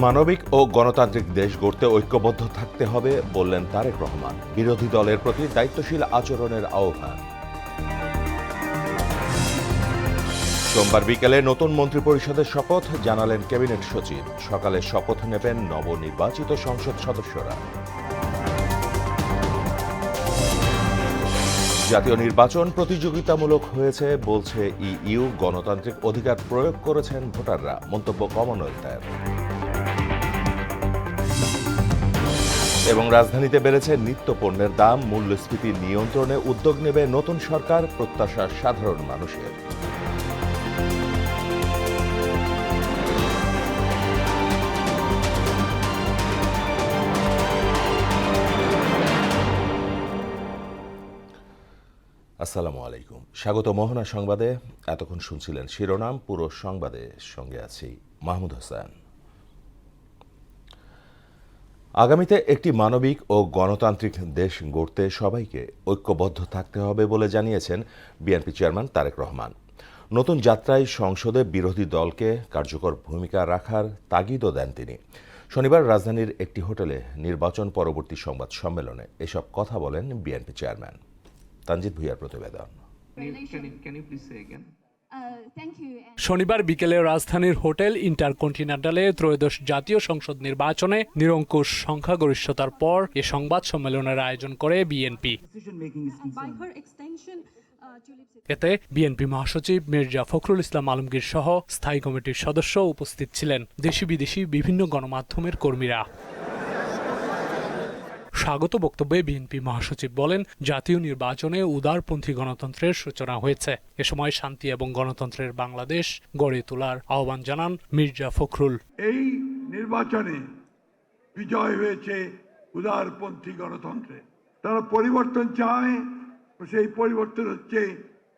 মানবিক ও গণতান্ত্রিক দেশ গড়তে ঐক্যবদ্ধ থাকতে হবে বললেন তারেক রহমান। বিরোধী দলের প্রতি দায়িত্বশীল আচরণের আহ্বান। সোমবার বিকেলে নতুন মন্ত্রিপরিষদের শপথ জানালেন ক্যাবিনেট সচিব। সকালে শপথ নেবেন নবনির্বাচিত সংসদ সদস্যরা। জাতীয় নির্বাচন প্রতিযোগিতামূলক হয়েছে বলছে ইইউ। গণতান্ত্রিক অধিকার প্রয়োগ করেছেন ভোটাররা, মন্তব্য কমনওয়েলথের। এবং রাজধানীতে বেড়েছে নিত্যপণ্যের দাম। মূল্যস্ফীতি নিয়ন্ত্রণে উদ্যোগ নেবে নতুন সরকার, প্রত্যাশা সাধারণ মানুষের। আসসালামু আলাইকুম, স্বাগত মোহনা সংবাদে। এতক্ষণ শুনছিলেন শিরোনাম, পুরো সংবাদে সঙ্গে আছি মাহমুদ হোসেন। আগামীতে একটি মানবিক ও গণতান্ত্রিক দেশ গড়তে সবাইকে ঐক্যবদ্ধ থাকতে হবে বলে জানিয়েছেন বিএনপি চেয়ারম্যান তারেক রহমান। নতুন যাত্রায় সংসদে বিরোধী দলকে কার্যকর ভূমিকা রাখার তাগিদও দেন তিনি। শনিবার রাজধানীর একটি হোটেলে নির্বাচন পরবর্তী সংবাদ সম্মেলনে এসব কথা বলেন বিএনপি চেয়ারম্যান। তানজিদ ভুইয়ার প্রতিবেদন। শনিবার বিকেলে রাজধানীর হোটেল ইন্টারকন্টিনেন্টালে ত্রয়োদশ জাতীয় সংসদ নির্বাচনে নিরঙ্কুশ সংখ্যাগরিষ্ঠতার পর এ সংবাদ সম্মেলনের আয়োজন করে বিএনপি। এতে বিএনপি মহাসচিব মির্জা ফখরুল ইসলাম আলমগীর সহ স্থায়ী কমিটির সদস্য উপস্থিত ছিলেন, দেশি বিদেশি বিভিন্ন গণমাধ্যমের কর্মীরা। স্বাগত বক্তব্যে বিএনপি মহাসচিব বলেন, জাতীয় নির্বাচনে উদারপন্থী গণতন্ত্রের সূচনা হয়েছে। এ সময় শান্তি এবং গণতন্ত্রের বাংলাদেশ গড়ে তোলার আহ্বান জানান মির্জা ফখরুল। এই নির্বাচনে বিজয় হয়েছে উদারপন্থী গণতন্ত্রে। তারা পরিবর্তন চায়, সেই পরিবর্তন হচ্ছে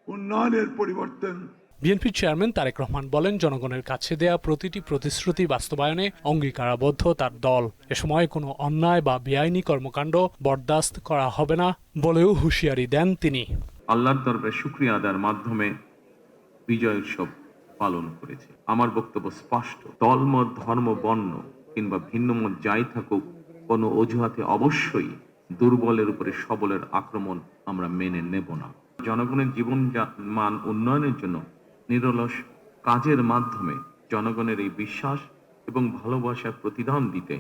উন্নয়নের পরিবর্তন। বিএনপি চেয়ারম্যান তারেক রহমান বলেন, জনগণের কাছে দেয়া প্রতিটি প্রতিশ্রুতি বাস্তবায়নে অঙ্গীকারাবদ্ধ তার দল। এ সময় কোনো অন্যায় বা বেআইনি কর্মকাণ্ড বরদাস্ত করা হবে না বলেও হুঁশিয়ারি দেন তিনি। আল্লাহর দরবারে শুকরিয়া আদায়ের মাধ্যমে বিজয় উৎসব পালন করেছে। আমার বক্তব্য স্পষ্ট, দলমত, ধর্ম, বর্ণ কিংবা ভিন্ন মত যাই থাকুক, কোনো অজুহাতে অবশ্যই দুর্বলের উপরে সবলের আক্রমণ আমরা মেনে নেব না। জনগণের জীবন মান উন্নয়নের জন্য নিরলস কাজের মাধ্যমে জনগণের এই বিশ্বাস এবং ভালোবাসার প্রতিদান দিতে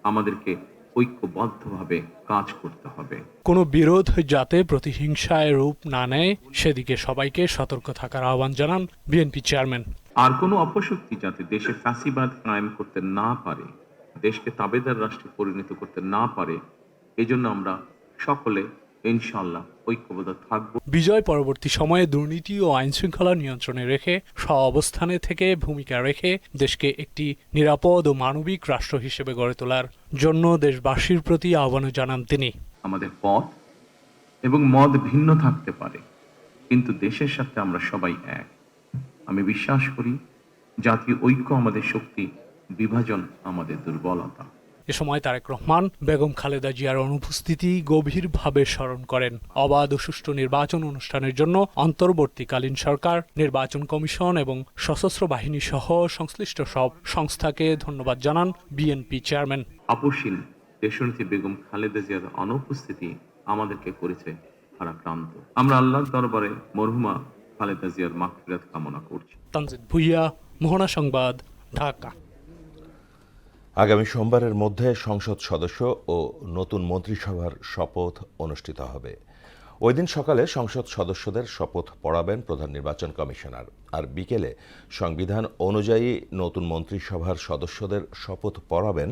আমাদেরকে ঐক্যবদ্ধভাবে কাজ করতে হবে। কোনো বিরোধ যাতে প্রতিহিংসায় রূপ না নেয় সেদিকে সবাইকে সতর্ক থাকার আহ্বান জানান বিএনপি চেয়ারম্যান। আর কোনো অপশক্তি যাতে দেশে ফ্যাসিবাদ কায়েম করতে না পারে, দেশকে তাবেদার রাষ্ট্রে পরিণত করতে না পারে, এজন্য আমরা সকলে ইনশাআল্লাহ ঐক্যবদ্ধ থাকব। বিজয় পরবর্তী সময়ে দুর্নীতি ও আইনশৃঙ্খলা নিয়ন্ত্রণে রেখে অবস্থানে থেকে ভূমিকা রেখে দেশকে একটি নিরাপদ ও মানবিক রাষ্ট্র হিসেবে গড়ে তোলার জন্য দেশবাসীর প্রতি আহ্বান জানান তিনি। আমাদের পথ এবং মত ভিন্ন থাকতে পারে, কিন্তু দেশের সাথে আমরা সবাই এক। আমি বিশ্বাস করি জাতীয় ঐক্য আমাদের শক্তি, বিভাজন আমাদের দুর্বলতা। এ সময় তারেক রহমান বেগম খালেদা জিয়ার অনুপস্থিতি গভীরভাবে স্মরণ করেন। অবাধ ও সুষ্ঠু নির্বাচন অনুষ্ঠানের জন্য অন্তর্বর্তীকালীন সরকার, নির্বাচন কমিশন এবং সশস্ত্র বাহিনী সহ সংশ্লিষ্ট সব সংস্থাকে ধন্যবাদ জানান বিএনপি চেয়ারম্যান। আপসীন দেশনেত্রী বেগম খালেদা জিয়ার অনুপস্থিতি আমাদেরকে করেছে ভারাক্রান্ত। আমরা আল্লাহর দরবারে মরহুমা খালেদা জিয়ার মাগফিরাত কামনা করছি। তানজিদ ভুইয়া, মোহনা সংবাদ, ঢাকা। আগামী সোমবারের মধ্যে সংসদ সদস্য ও নতুন মন্ত্রিসভার শপথ অনুষ্ঠিত হবে। ওই দিন সকালে সংসদ সদস্যদের শপথ পড়াবেন প্রধান নির্বাচন কমিশনার, আর বিকেলে সংবিধান অনুযায়ী নতুন মন্ত্রিসভার সদস্যদের শপথ পড়াবেন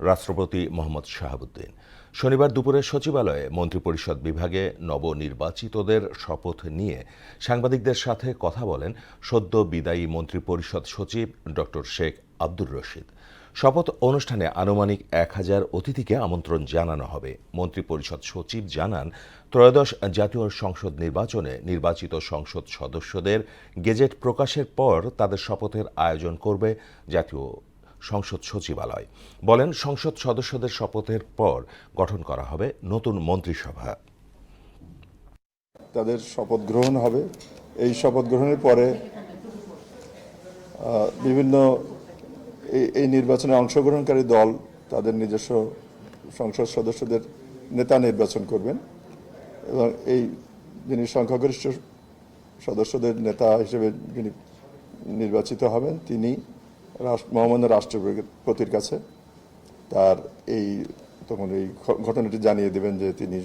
রাষ্ট্রপতি মোহাম্মদ শাহাবুদ্দিন। শনিবার দুপুরে সচিবালয়ে মন্ত্রিপরিষদ বিভাগে নবনির্বাচিতদের শপথ নিয়ে সাংবাদিকদের সাথে কথা বলেন সদ্য বিদায়ী মন্ত্রিপরিষদ সচিব ডক্টর শেখ আব্দুর রশিদ। শপথ অনুষ্ঠানে আনুমানিক 1000 অতিথিকে আমন্ত্রণ জানানো হবে। মন্ত্রিপরিষদ সচিব জানান, ত্রয়োদশ জাতীয় সংসদ নির্বাচনে নির্বাচিত সংসদ সদস্যদের গেজেট প্রকাশের পর তাদের শপথের আয়োজন করবে জাতীয় সংসদ সচিবালয়। বলেন, সংসদ সদস্যদের শপথের পর গঠন করা হবে নতুন মন্ত্রিসভা। তাদের শপথ গ্রহণ হবে। এই শপথ গ্রহণের পরে বিভিন্ন এই নির্বাচনে অংশগ্রহণকারী দল তাদের নিজস্ব সংসদ সদস্যদের নেতা নির্বাচন করবেন এবং এই যিনি সংখ্যাগরিষ্ঠ সদস্যদের নেতা হিসেবে যিনি নির্বাচিত হবেন তিনি মহামান্য রাষ্ট্রপতির কাছে তার তখন এই ঘটনাটি জানিয়ে দেবেন যে তিনি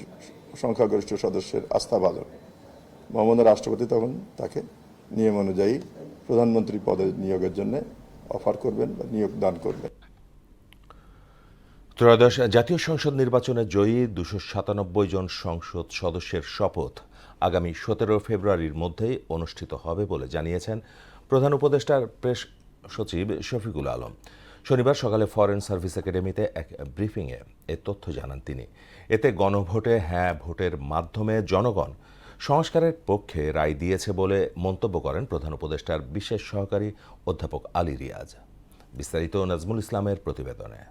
সংখ্যাগরিষ্ঠ সদস্যের আস্থাভাজন। মহামান্য রাষ্ট্রপতি তখন তাকে নিয়ম অনুযায়ী প্রধানমন্ত্রী পদে নিয়োগের জন্য অফার করবেন বা নিয়োগ দান করবেন। ত্রয়োদশ জাতীয় সংসদ নির্বাচনে জয়ী 297 জন সংসদ সদস্যের শপথ আগামী 17 ফেব্রুয়ারির মধ্যেই অনুষ্ঠিত হবে বলে জানিয়েছেন প্রধান উপদেষ্টার প্রেস সচিব শফিকুল আলম। শনিবার সকালে ফরেন সার্ভিস একাডেমিতে এক ব্রিফিংয়ে এ তথ্য জানান তিনি। এতে গণভোটে হ্যাঁ ভোটের মাধ্যমে জনগণ সংস্কারের পক্ষে রায় দিয়েছে বলে মন্তব্য করেন প্রধান উপদেষ্টার বিশেষ সহকারী অধ্যাপক আলী রিয়াজ। বিস্তারিত নাজমুল ইসলামের প্রতিবেদনে।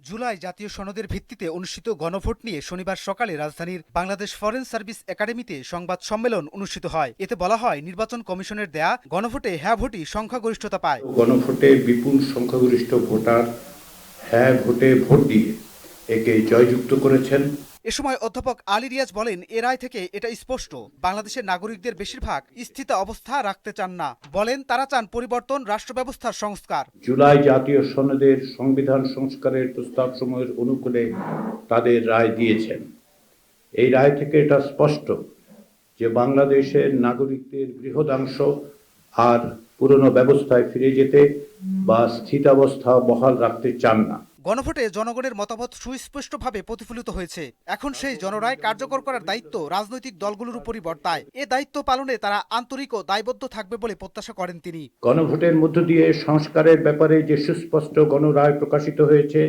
জুলাই জাতীয় সনদের ভিত্তিতে অনুষ্ঠিত গণভোট নিয়ে শনিবার সকালে রাজধানীর বাংলাদেশ ফরেন সার্ভিস একাডেমিতে সংবাদ সম্মেলন অনুষ্ঠিত হয়। এতে বলা হয়, নির্বাচন কমিশনের দেয়া গণভোটে হ্যাঁ ভোটই সংখ্যাগরিষ্ঠতা পায়। গণভোটে বিপুল সংখ্যাগরিষ্ঠ ভোটার হ্যাঁ ভোটে ভোট দিয়ে একে জয়যুক্ত করেছেন। এ সময় অধ্যাপক আলী রিয়াজ বলেন, এ রায় থেকে এটা স্পষ্ট বাংলাদেশের নাগরিকদের বেশিরভাগ স্থিত অবস্থা রাখতে চান না। বলেন তারা চান পরিবর্তন, রাষ্ট্র ব্যবস্থার সংস্কার। জুলাই জাতীয় সনদের সংবিধান সংস্কারের প্রস্তাবসমূহের অনুকূলে তাদের রায় দিয়েছেন। এই রায় থেকে এটা স্পষ্ট যে বাংলাদেশের নাগরিকদের বৃহদাংশ আর পুরনো ব্যবস্থায় ফিরে যেতে বা স্থিতাবস্থা বহাল রাখতে চান না। গণভোটে জনগণের মতামত সুস্পষ্টভাবে প্রতিফলিত হয়েছে। এখন সেই জনরায় কার্যকর করার দায়িত্ব রাজনৈতিক দলগুলোর উপরই বর্তায়। এ দায়িত্ব পালনে তারা আন্তরিক ও দায়বদ্ধ থাকবে বলে প্রত্যাশা করেন তিনি। গণভোটের মধ্য দিয়ে সংস্কারের ব্যাপারে যে সুস্পষ্ট গণরায় প্রকাশিত হয়েছে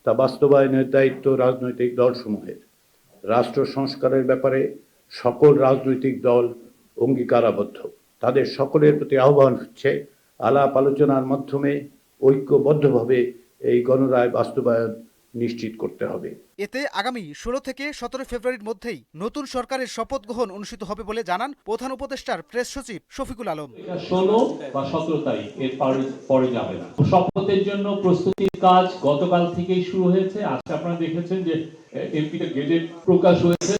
তা বাস্তবায়নের দায়িত্ব রাজনৈতিক দলসমূহের। রাষ্ট্র সংস্কারের ব্যাপারে সকল রাজনৈতিক দল অঙ্গীকারাবদ্ধ। তাদের সকলের প্রতি আহ্বান হচ্ছে আলাপ আলোচনার মাধ্যমে ঐক্যবদ্ধভাবে এই গণরায় বাস্তবায়ন নিশ্চিত করতে হবে। এতে আগামী 16 থেকে 17 ফেব্রুয়ারির মধ্যেই নতুন সরকারের শপথ গ্রহণ অনুষ্ঠিত হবে বলে জানান প্রধান উপদেষ্টার প্রেস সচিব শফিকুল আলম। 16 বা 17 তারিখ এর পরে যাবে না। শপথের জন্য প্রস্তুতির কাজ গতকাল থেকেই শুরু হয়েছে। আজকে আপনারা দেখেছেন যে এমপিতে গেজেট প্রকাশ হয়েছে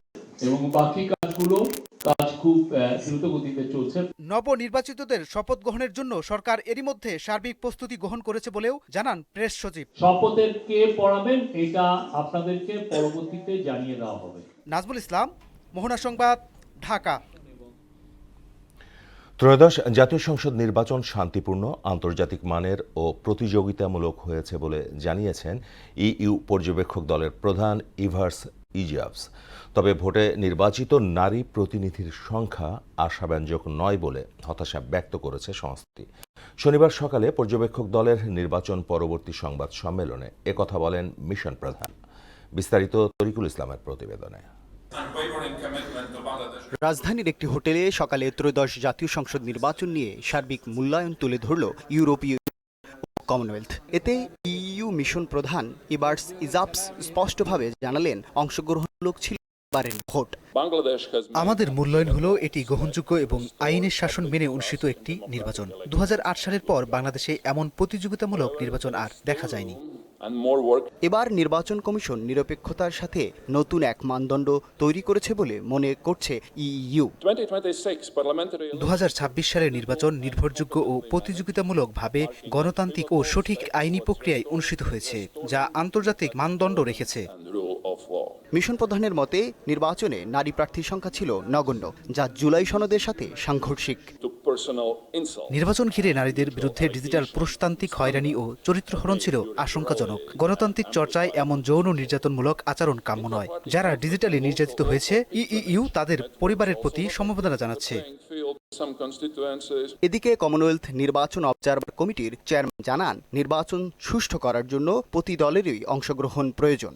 এবং বাকি কাজ খুব দ্রুত গতিতে চলছে। নবনির্বাচিতদের শপথ গ্রহণের জন্য সরকার এরই মধ্যে সার্বিক প্রস্তুতি গ্রহণ করেছে বলেও জানান প্রেস সচিব। শপথের কে পড়াবেন এটা আপনাদেরকে পরবর্তীতে জানিয়ে দেওয়া হবে। নাজমুল ইসলাম, মোহনা সংবাদ, ঢাকা। ত্রয়োদশ জাতীয় সংসদ নির্বাচন শান্তিপূর্ণ, আন্তর্জাতিক মানের ও প্রতিযোগিতামূলক হয়েছে বলে জানিয়েছেন ইইউ পর্যবেক্ষক দলের প্রধান ইভার্স ইজাবস। তবে ভোটে নির্বাচিত নারী প্রতিনিধির সংখ্যা আশাব্যঞ্জক নয় বলে হতাশা ব্যক্ত করেছে সংস্থাটি। শনিবার সকালে পর্যবেক্ষক দলের নির্বাচন পরবর্তী সংবাদ সম্মেলনে একথা বলেন মিশন প্রধান। বিস্তারিত তরিকুল ইসলামের প্রতিবেদনে। রাজধানীর একটি হোটেলে সকালে ত্রয়োদশ জাতীয় সংসদ নির্বাচন নিয়ে সার্বিক মূল্যায়ন তুলে ধরল ইউরোপীয় কমনওয়েলথ। এতে ইইউ মিশন প্রধান ইভার্স ইজাবস স্পষ্টভাবে জানালেন, অংশগ্রহণমূলক ছিল এবারের ভোট। আমাদের মূল্যায়ন হলো এটি গ্রহণযোগ্য এবং আইনের শাসন মেনে অনুষ্ঠিত একটি নির্বাচন। 2008 সালের পর বাংলাদেশে এমন প্রতিযোগিতামূলক নির্বাচন আর দেখা যায়নি। এবার নির্বাচন কমিশন নিরপেক্ষতার সাথে নতুন এক মানদণ্ড তৈরি করেছে বলে মনে করছে ইইউ। 2026 সালের নির্বাচন নির্ভরযোগ্য ও প্রতিযোগিতামূলকভাবে গণতান্ত্রিক ও সঠিক আইনি প্রক্রিয়ায় অনুষ্ঠিত হয়েছে, যা আন্তর্জাতিক মানদণ্ড রেখেছে। মিশন প্রধানের মতে নির্বাচনে নারী প্রার্থীর সংখ্যা ছিল নগণ্য, যা জুলাই সনদের সাথে সাংঘর্ষিক। নির্বাচন ঘিরে নারীদের বিরুদ্ধে ডিজিটাল পুরুষতান্ত্রিক হয়রানি ও চরিত্রহরণ ছিল আশঙ্কাজনক। গণতান্ত্রিক চর্চায় এমন যৌন নির্যাতনমূলক আচরণ কাম্য নয়। যারা ডিজিটালি নির্যাতিত হয়েছে, ইইউ তাদের পরিবারের প্রতি সমবেদনা জানাচ্ছে। এদিকে কমনওয়েলথ নির্বাচন অবজারভার কমিটির চেয়ারম্যান জানান, নির্বাচন সুষ্ঠু করার জন্য প্রতি দলেরই অংশগ্রহণ প্রয়োজন।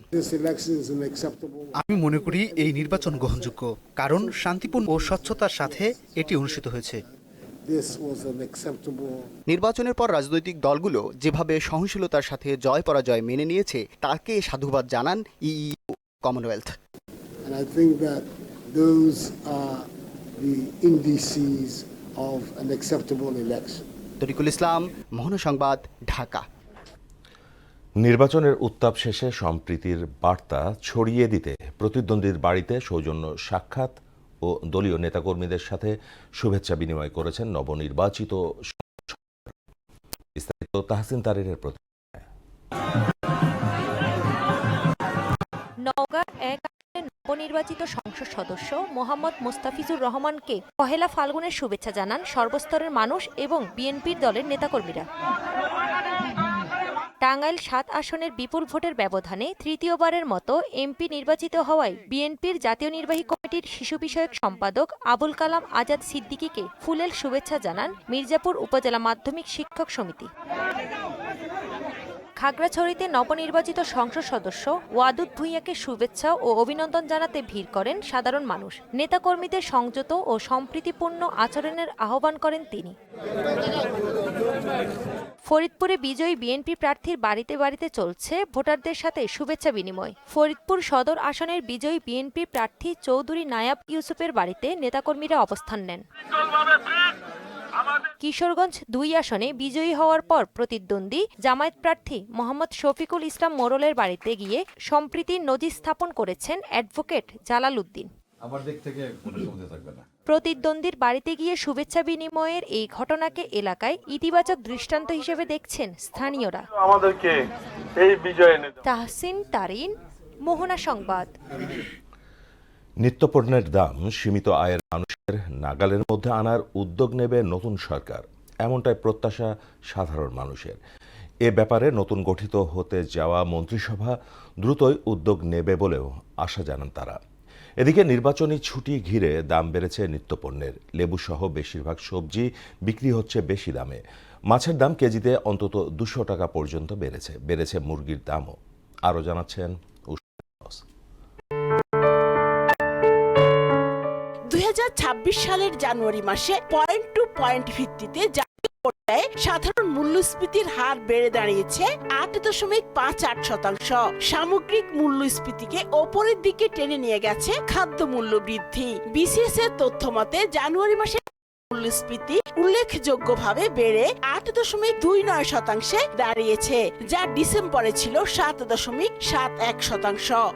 আমি মনে করি এই নির্বাচন গ্রহণযোগ্য, কারণ শান্তিপূর্ণ ও স্বচ্ছতার সাথে এটি অনুষ্ঠিত হয়েছে। নির্বাচনের পর রাজনৈতিক দলগুলো যেভাবে সহনশীলতার সাথে জয় পরাজয় মেনে নিয়েছে তাকে সাধুবাদ জানান EU Commonwealth. the indices of an acceptable election. Tarikul Islam, Mohona সংবাদ, ঢাকা। নির্বাচনের উত্তাপ শেষে সম্প্রীতির বার্তা ছড়িয়ে দিতে প্রতিদ্বন্দ্বীর বাড়িতে সৌজন্য সাক্ষাৎ ও দলীয় নেতাকর্মীদের সাথে শুভেচ্ছা বিনিময় করেছেন নবনির্বাচিত বিস্তারিত তাহসিন তারিরের প্রতিবেদনে। নওগাঁ ১ আসনের নবনির্বাচিত সংসদ সদস্য মোহাম্মদ মোস্তাফিজুর রহমানকে পহেলা ফাল্গুনের শুভেচ্ছা জানান সর্বস্তরের মানুষ এবং বিএনপির দলের নেতাকর্মীরা। টাঙ্গাইল ৭ আসনের বিপুল ভোটের ব্যবধানে তৃতীয়বারের মতো এমপি নির্বাচিত হওয়ায় বিএনপির জাতীয় নির্বাহী কমিটির শিশু বিষয়ক সম্পাদক আবুল কালাম আজাদ সিদ্দিকীকে ফুলেল শুভেচ্ছা জানান মির্জাপুর উপজেলা মাধ্যমিক শিক্ষক সমিতি। খাগড়াছড়িতে নবনির্বাচিত সংসদ সদস্য ওয়াদুদ ভূঁইয়াকে শুভেচ্ছা ও অভিনন্দন জানাতে ভিড় করেন সাধারণ মানুষ। নেতাকর্মীদের সংযত ও সম্প্রীতিপূর্ণ আচরণের আহ্বান করেন তিনি। ফরিদপুরে বিজয়ী বিএনপি প্রার্থীর বাড়িতে বাড়িতে চলছে ভোটারদের সাথে শুভেচ্ছা বিনিময়। ফরিদপুর সদর আসনের বিজয়ী বিএনপি প্রার্থী চৌধুরী নায়াব ইউসুফের বাড়িতে নেতাকর্মীরা অবস্থান নেন। কিশোরগঞ্জ ২ আসনে বিজয়ী হওয়ার পর প্রতিদ্বন্দ্বী জামায়াত প্রার্থী মোহাম্মদ শফিকুল ইসলাম মোড়লের বাড়িতে গিয়ে সম্প্রীতির নজির স্থাপন করেছেন অ্যাডভোকেট জালাল উদ্দিন। প্রতিদ্বন্দ্বীর বাড়িতে গিয়ে শুভেচ্ছা বিনিময়ের এই ঘটনাকে এলাকায় ইতিবাচক দৃষ্টান্ত হিসেবে দেখছেন স্থানীয়রা। তাহসিন তারিন, মোহনা সংবাদ। নিত্যপণ্যের দাম সীমিত আয়ের মানুষের নাগালের মধ্যে আনার উদ্যোগ নেবে নতুন সরকার, এমনটাই প্রত্যাশা সাধারণ মানুষের। এ ব্যাপারে নতুন গঠিত হতে যাওয়া মন্ত্রিসভা দ্রুতই উদ্যোগ নেবে বলেও আশা জানান তারা। এদিকে নির্বাচনী ছুটি ঘিরে দাম বেড়েছে নিত্যপণ্যের। লেবুসহ বেশিরভাগ সবজি বিক্রি হচ্ছে বেশি দামে। মাছের দাম কেজিতে অন্তত ২০০ টাকা পর্যন্ত বেড়েছে মুরগির দামও। আরও জানাচ্ছেন ২০২৬ সালের জানুয়ারি মাসে পয়েন্ট টু পয়েন্ট ভিত্তিতে জাতীয় পর্যায়ে সাধারণ মূল্যস্ফীতির হার বেড়ে দাঁড়িয়েছে ৮.৫৮%। সামগ্রিক মূল্যস্ফীতিকে ওপরের দিকে টেনে নিয়ে গেছে খাদ্য মূল্য বৃদ্ধি। বিসিএস এর তথ্য মতে জানুয়ারি মাসে মূল্যস্ফীতি উল্লেখযোগ্যভাবে বেড়ে ৮.২৯% দাঁড়িয়েছে, যা ডিসেম্বরে ছিল ৭.৭১%।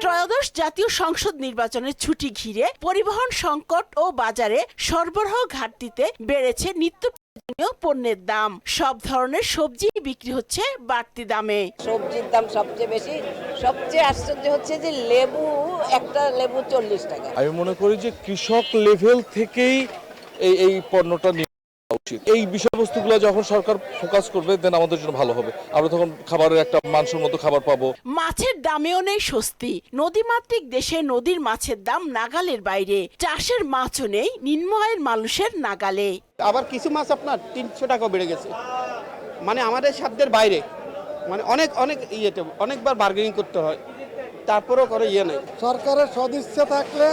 ত্রয়োদশ জাতীয় সংসদ নির্বাচনের ছুটি ঘিরে পরিবহন সংকট ও বাজারে সরবরাহ ঘাটতিতে বেড়েছে নিত্য প্রয়োজনীয় পণ্যের দাম। সব ধরনের সবজি বিক্রি হচ্ছে বাড়তি দামে। সবজির দাম সবচেয়ে বেশি। সবচেয়ে আশ্চর্য হচ্ছে যে একটা লেবু 40 টাকা। আমি মনে করি যে কৃষক লেভেল থেকেই এই পণ্যটা উচিত। এই বিষয়বস্তুগুলো যখন সরকার ফোকাস করবে দেন আমাদের জন্য ভালো হবে। আমরা তখন খাবারের একটা মানসম্মত খাবার পাবো। মাছের দামেও নেই স্বস্তি। নদীমাতৃক দেশে নদীর মাছের দাম নাগালের বাইরে। চাষের মাছও নেই নিম্ন আয়ের মানুষের নাগালে। আবার কিছু মাছ আপনার ৩০০ টাকা বেড়ে গেছে, মানে আমাদের সাধ্যের বাইরে, মানে অনেকবার বার্গেনিং করতে হয়, তারপরেও করে নেই। সরকারের সদিচ্ছা থাকলে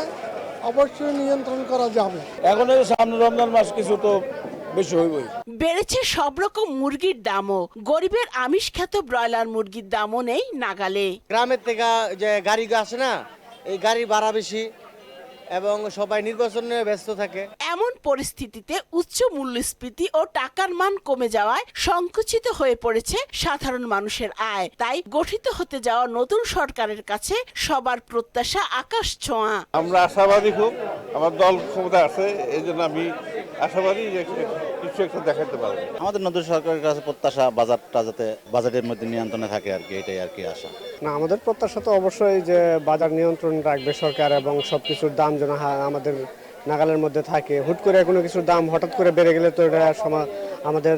অবশ্যই নিয়ন্ত্রণ করা যাবে। এখন সামনে রমজান মাস কিছু তো বেড়েছে সব রকম মুরগির দামও। গরিবের আমিষ খ্যাত ব্রয়লার মুরগির দামও নেই নাগালে। গ্রামের থেকে যে গাড়ি আসে না, এই গাড়ির ভাড়া বেশি এবং সবাই নির্বাচনে ব্যস্ত থাকে। এমন পরিস্থিতিতে উচ্চ মূল্যস্ফীতি ও টাকার মান কমে যাওয়ায় সংকুচিত হয়ে পড়েছে সাধারণ মানুষের আয়। তাই গঠিত হতে যাওয়া নতুন সরকারের কাছে সবার প্রত্যাশা আকাশ ছোঁয়া। আমরা আশাবাদী, খুব আমার দল ক্ষমতা আছে, এই জন্য আমি আশাবাদী যে কিছু একটা দেখাতে পারবো। আমাদের নতুন সরকারের কাছে প্রত্যাশা বাজারটা যাতে বাজেটের মধ্যে নিয়ন্ত্রণে থাকে আর কি, এটাই আর কি আশা। না, আমাদের প্রত্যাশা তো অবশ্যই যে বাজার নিয়ন্ত্রণ রাখবে সরকার এবং সবকিছুর দাম যেন আমাদের নাগালের মধ্যে থাকে। হুট করে কোনো কিছুর দাম হঠাৎ করে বেড়ে গেলে তো এটা আমাদের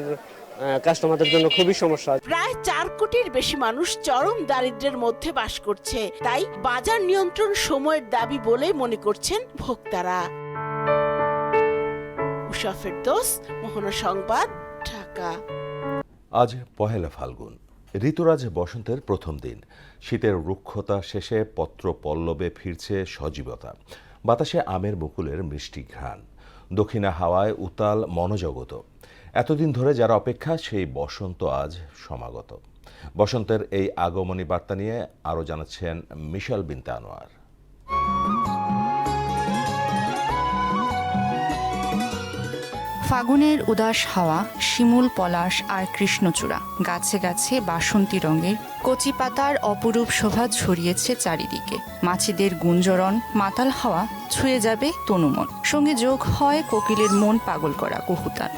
কাস্টমারদের জন্য খুবই সমস্যা। প্রায় ৪ কোটির বেশি মানুষ চরম দারিদ্র্যের মধ্যে বাস করছে। তাই বাজার নিয়ন্ত্রণ সময়ের দাবি বলে মনে করছেন ভোক্তারা। উষা ফেরদৌস, মোহনা সংবাদ, ঢাকা। আজ পহেলা ফাল্গুন, ঋতুরাজ বসন্তের প্রথম দিন। শীতের রুক্ষতা শেষে পত্র পল্লবে ফিরছে সজীবতা। বাতাসে আমের মুকুলের মিষ্টি ঘ্রাণ, দক্ষিণা হাওয়ায় উতাল মনোজগত। এতদিন ধরে যারা অপেক্ষা, সেই বসন্ত আজ সমাগত। বসন্তের এই আগমনী বার্তা নিয়ে আরও জানাচ্ছেন মিশেল বিনতে আনোয়ার। ফাগুনের উদাস হাওয়া, শিমুল পলাশ আর কৃষ্ণচূড়া, গাছে গাছে বাসন্তী রঙের কচি পাতার অপরূপ শোভা ছড়িয়েছে চারিদিকে। মাছিদের গুঞ্জরণ, মাতাল হাওয়া ছুঁয়ে যাবে তনুমন, সঙ্গে যোগ হয় কোকিলের মন পাগল করা কুহুতান।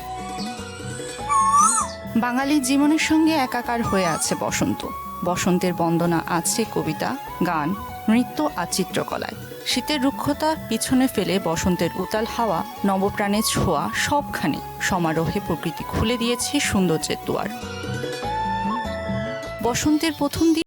বাঙালির জীবনের সঙ্গে একাকার হয়ে আছে বসন্ত। বসন্তের বন্দনা আছে কবিতা, গান, নৃত্য আর চিত্রকলায়। শীতের রুক্ষতা পিছনে ফেলে বসন্তের উতাল হাওয়া, নবপ্রাণের ছোঁয়া সবখানে সমারোহে প্রকৃতি খুলে দিয়েছে সৌন্দর্যের দুয়ার। বসন্তের প্রথম দিন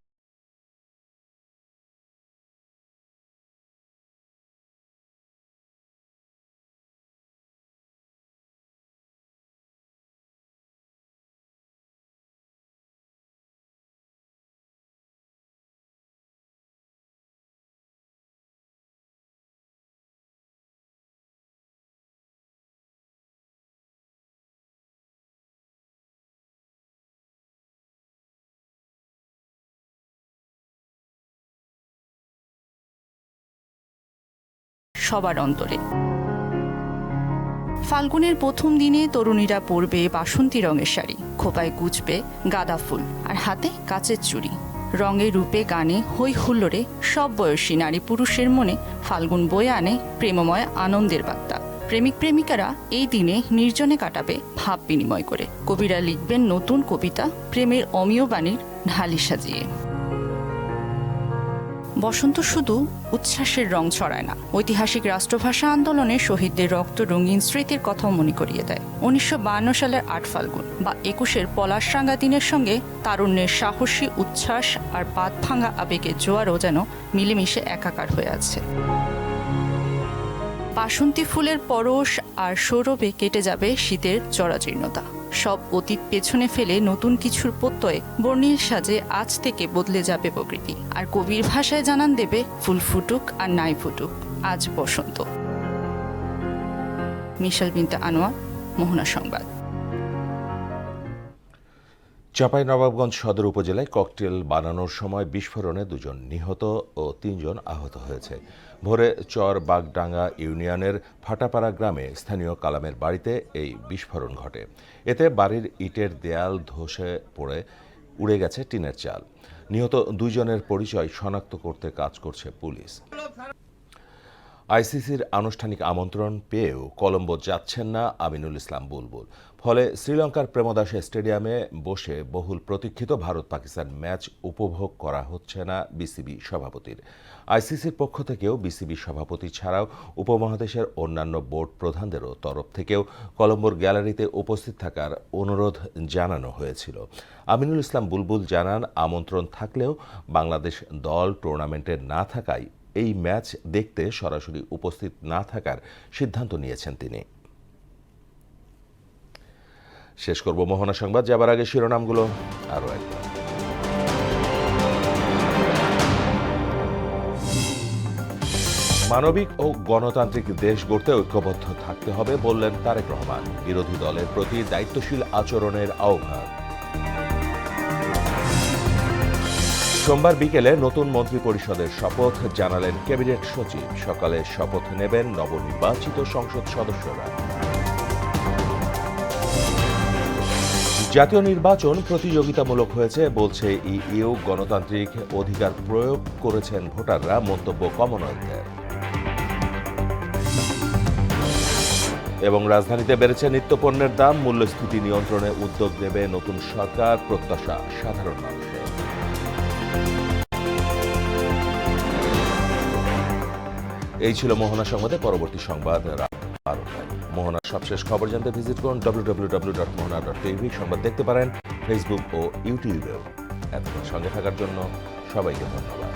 সবার অন্তরে। ফাল্গুনের প্রথম দিনে তরুণীরা পরবে বাসন্তী রঙের শাড়ি, খোপায় গুজবে গাঁদা ফুল আর হাতে কাচের চুড়ি। রঙে রূপে গানে হই হুল্লোড়ে সব বয়সী নারী পুরুষের মনে ফাল্গুন বয়ে আনে প্রেমময় আনন্দের বার্তা। প্রেমিক প্রেমিকারা এই দিনে নির্জনে কাটাবে ভাব বিনিময় করে। কবিরা লিখবেন নতুন কবিতা প্রেমের অমীয় বাণীর ঢালি সাজিয়ে। বসন্ত শুধু উচ্ছ্বাসের রং ছড়ায় না, ঐতিহাসিক রাষ্ট্রভাষা আন্দোলনে শহীদদের রক্ত রঙিন স্মৃতির কথাও মনে করিয়ে দেয়। 1952 সালের 8 ফাল্গুন বা 21-এর পলাশরাঙা দিনের সঙ্গে তারুণ্যের সাহসী উচ্ছ্বাস আর বাঁধ ভাঙা আবেগের জোয়ারও যেন মিলেমিশে একাকার হয়ে আছে। বাসন্তী ফুলের পরশ আর সৌরভে কেটে যাবে শীতের জরাজীর্ণতা। সব অতীত পেছনে ফেলে নতুন কিছুর প্রত্যয়ে বর্ণিল সাজে আজ থেকে বদলে যাবে প্রকৃতি। আর কবির ভাষায় জানান দেবে ফুল ফুটুক আর নাই ফুটুক, আজ বসন্ত। মিশাল বিনতে আনোয়ার, মোহনা সংবাদ। চাঁপাইনবাবগঞ্জ সদর উপজেলায় ককটেল বানানোর সময় বিস্ফোরণে 2 জন নিহত ও 3 জন আহত হয়েছে। ভোরে চর বাগডাঙ্গা ইউনিয়নের ফাটাপাড়া গ্রামে স্থানীয় কালামের বাড়িতে এই বিস্ফোরণ ঘটে। এতে বাড়ির ইটের দেয়াল ধসে পড়ে উড়ে গেছে টিনের চাল। নিহত 2 জনের পরিচয় শনাক্ত করতে কাজ করছে পুলিশ। আইসিসির আনুষ্ঠানিক আমন্ত্রণ পেয়েও কলম্বো যাচ্ছেন না আমিনুল ইসলাম বুলবুল। ফলে শ্রীলঙ্কার প্রেমদাসে স্টেডিয়ামে বসে বহুল প্রতীক্ষিত ভারত পাকিস্তান ম্যাচ উপভোগ করা হচ্ছে না বিসিবি সভাপতির। আইসিসির পক্ষ থেকেও বিসিবি সভাপতি ছাড়াও উপমহাদেশের অন্যান্য বোর্ড প্রধানদেরও তরফ থেকেও কলম্বোর গ্যালারিতে উপস্থিত থাকার অনুরোধ জানানো হয়েছিল। আমিনুল ইসলাম বুলবুল জানান, আমন্ত্রণ থাকলেও বাংলাদেশ দল টুর্নামেন্টে না থাকায় এই ম্যাচ দেখতে সরাসরি উপস্থিত না থাকার সিদ্ধান্ত নিয়েছেন তিনি। শেষ করব মোহনা সংবাদ, যাবার আগে শিরোনামগুলো আরও একবার। মানবিক ও গণতান্ত্রিক দেশ গড়তে ঐক্যবদ্ধ থাকতে হবে বললেন তারেক রহমান। বিরোধী দলের প্রতি দায়িত্বশীল আচরণের আহ্বান। সোমবার বিকেলে নতুন মন্ত্রিপরিষদের শপথ জানালেন ক্যাবিনেট সচিব। সকালে শপথ নেবেন নবনির্বাচিত সংসদ সদস্যরা। জাতীয় নির্বাচন প্রতিযোগিতামূলক হয়েছে বলছে ইইউ। গণতান্ত্রিক অধিকার প্রয়োগ করেছেন ভোটাররা, মন্তব্য কমনওয়েলথের। এবং রাজধানীতে বেড়েছে নিত্যপণ্যের দাম, মূল্যস্ফীতি নিয়ন্ত্রণে উদ্যোগ নেবে নতুন সরকার, প্রত্যাশা সাধারণ মানুষের। এই ছিল মোহনা সংবাদে। পরবর্তী সংবাদ রাত 12টায়। মোহনার সবশেষ খবর জানতে ভিজিট করুন www.mohana.tv। সংবাদ দেখতে পারেন ফেসবুক ও ইউটিউবেও। এতক্ষণ সঙ্গে থাকার জন্য সবাইকে ধন্যবাদ।